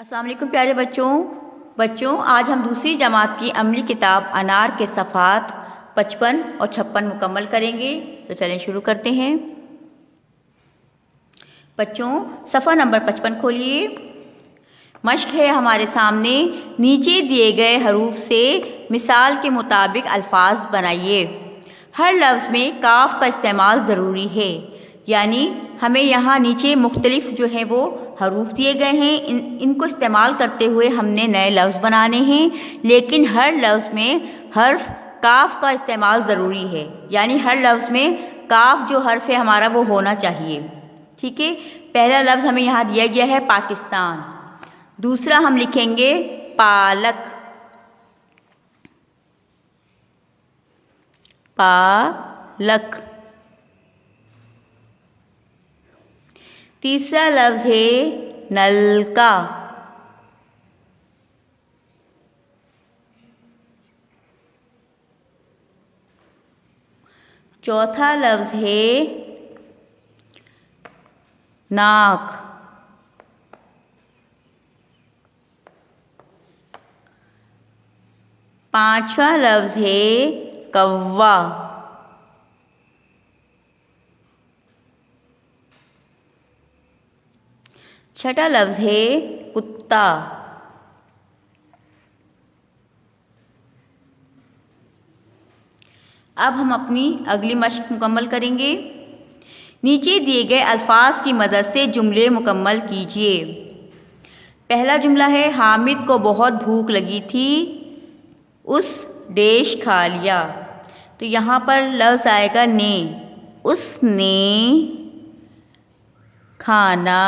अस्सलाम वालेकुम प्यारे बच्चों आज हम दूसरी जमात की अमली किताब अनार के सफ़ात 55 और 56 मुकम्मल करेंगे। तो चलें शुरू करते हैं। बच्चों सफ़ा नंबर 55 खोलिए। मश्क है हमारे सामने। नीचे दिए गए हरूफ से मिसाल के मुताबिक अल्फाज बनाइए। हर लफ्ज़ में काफ का इस्तेमाल ज़रूरी है, यानी हमें यहाँ नीचे मुख्तलिफ जो है वो हरूफ दिए गए हैं, इनको इस्तेमाल करते हुए हमने नए लफ्ज़ बनाने हैं, लेकिन हर लफ्ज़ में हर्फ काफ का इस्तेमाल ज़रूरी है, यानी हर लफ्ज़ में काफ जो हर्फ है हमारा वो होना चाहिए। ठीक है, पहला लफ्ज़ हमें यहाँ दिया गया है पाकिस्तान। दूसरा हम लिखेंगे पालक, पालक। तीसरा लफ्ज़ है नलका, चौथा लफ्ज़ है नाक, पांचवा लफ्ज़ है कौवा, छठा लफ्ज़ है कुत्ता। अब हम अपनी अगली मश्क मुकम्मल करेंगे। नीचे दिए गए अल्फाज की मदद से जुमले मुकम्मल कीजिए। पहला जुमला है हामिद को बहुत भूख लगी थी, उस डैश खा लिया। तो यहाँ पर लफ्ज़ आएगा ने, उसने खाना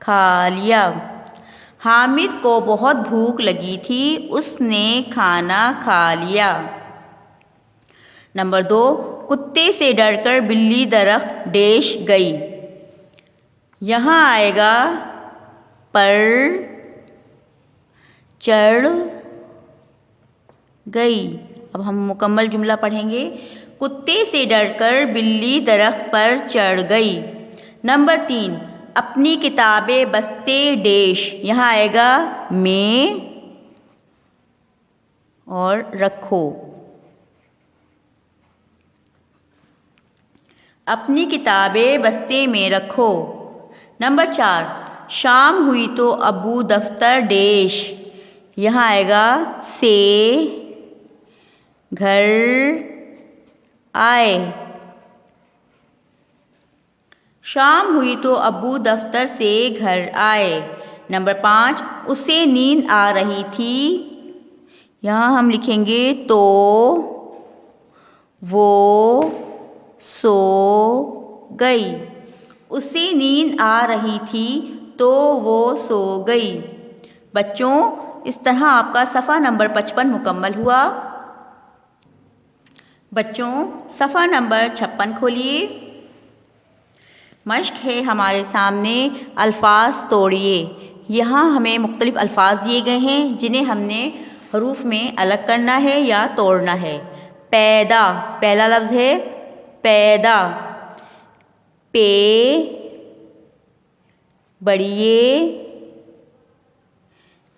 खा लिया। हामिद को बहुत भूख लगी थी, उसने खाना खा लिया। नंबर 2, कुत्ते से डरकर बिल्ली दरख्त डैश गई। यहाँ आएगा पर चढ़ गई। अब हम मुकम्मल जुमला पढ़ेंगे। कुत्ते से डरकर बिल्ली दरख्त पर चढ़ गई। नंबर 3, अपनी किताबें बस्ते डैश। यहाँ आएगा में और रखो। अपनी किताबें बस्ते में रखो। नंबर 4, शाम हुई तो अब्बू दफ्तर डैश। यहाँ आएगा से घर आए। शाम हुई तो अब्बू दफ्तर से घर आए। नंबर 5, उसे नींद आ रही थी। यहाँ हम लिखेंगे तो वो सो गई। उसे नींद आ रही थी तो वो सो गई। बच्चों इस तरह आपका सफ़ा नंबर 55 मुकम्मल हुआ। बच्चों सफ़ा नंबर 56 खोलिए। मश्क है हमारे सामने, अल्फाज तोड़िए। यहाँ हमें मुख्तलिफ अल्फाज दिए गए हैं जिन्हें हमने हरूफ में अलग करना है या तोड़ना है। पैदा, पहला लफ्ज़ है पैदा। पे बढ़िए,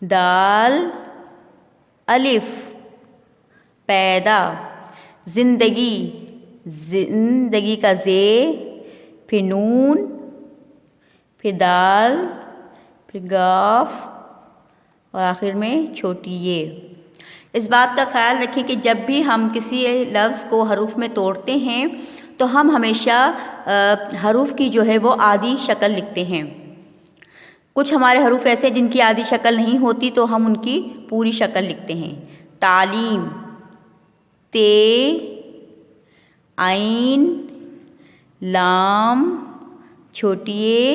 दाल अलिफ पैदा। जिंदगी, जिंदगी का जे, फिर नून, फिर दाल, फिर गाफ और आखिर में छोटी ये। इस बात का ख्याल रखें कि जब भी हम किसी लफ्ज़ को हरूफ में तोड़ते हैं तो हम हमेशा हरूफ की जो है वो आधी शक्ल लिखते हैं। कुछ हमारे हरूफ ऐसे जिनकी आधी शक्ल नहीं होती तो हम उनकी पूरी शक्ल लिखते हैं। तालीम, ते, आइन, लाम, छोटी ए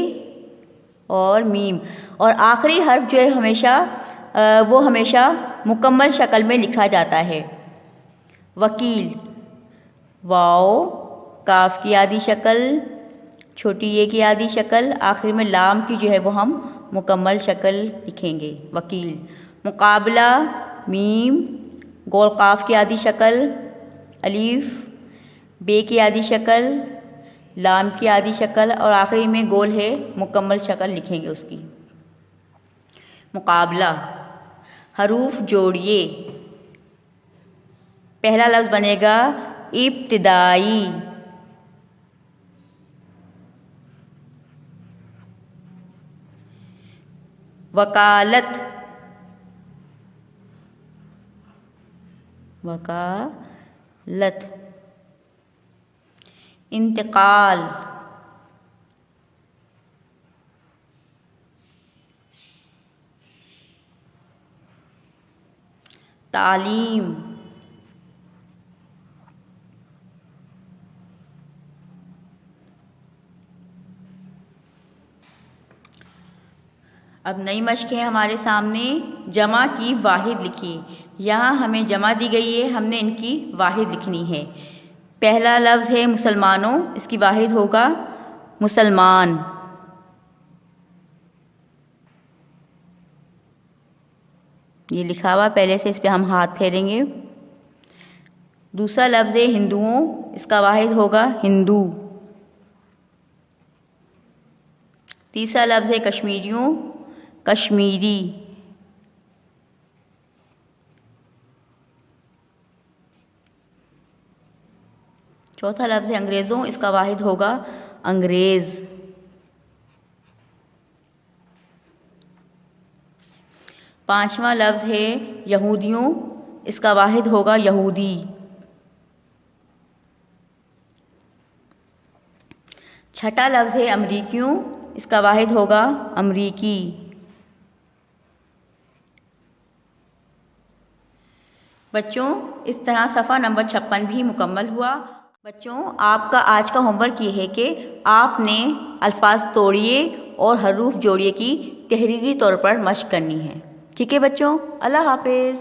और मीम, और आखिरी हर्फ जो है वो हमेशा मुकम्मल शक्ल में लिखा जाता है। वकील, वाओ, काफ की आधी शक्ल, छोटी ए की आधी शक्ल, आखिर में लाम की जो है वो हम मुकम्मल शक्ल लिखेंगे। वकील। मुकाबला, मीम, गोल काफ की आधी शक्ल, अलीफ, बे की आधी शक्ल, लाम की आधी शक्ल और आखिरी में गोल है मुकम्मल शक्ल लिखेंगे उसकी। मुकाबला। हरूफ जोड़िए। पहला लफ्ज़ बनेगा इब्तिदाई। वकालत। वकालत। इंतकाल। तालीम। अब नई मश्क है हमारे सामने, जमा की वाहिद लिखिए। यहाँ हमें जमा दी गई है, हमने इनकी वाहिद लिखनी है। पहला लफ्ज़ है मुसलमानों, इसकी वाहिद होगा मुसलमान। ये लिखा हुआ पहले से, इस पे हम हाथ फेरेंगे। दूसरा लफ्ज़ है हिंदुओं, इसका वाहिद होगा हिंदू। तीसरा लफ्ज़ है कश्मीरियों, कश्मीरी। चौथा लफ्ज़ है अंग्रेज़ों, इसका वाहिद होगा अंग्रेज़। पांचवा लफ्ज़ है यहूदियों, इसका वाहिद होगा यहूदी। छठा लफ्ज़ है अमरीकियों, इसका वाहिद होगा अमरीकी। बच्चों, इस तरह सफ़ा नंबर 56 भी मुकम्मल हुआ। बच्चों, आपका आज का होमवर्क ये है कि आपने अल्फाज तोड़िए और हरूफ जोड़िए की तहरीरी तौर पर मश्क करनी है। ठीक है बच्चों, अल्लाह हाफिज़।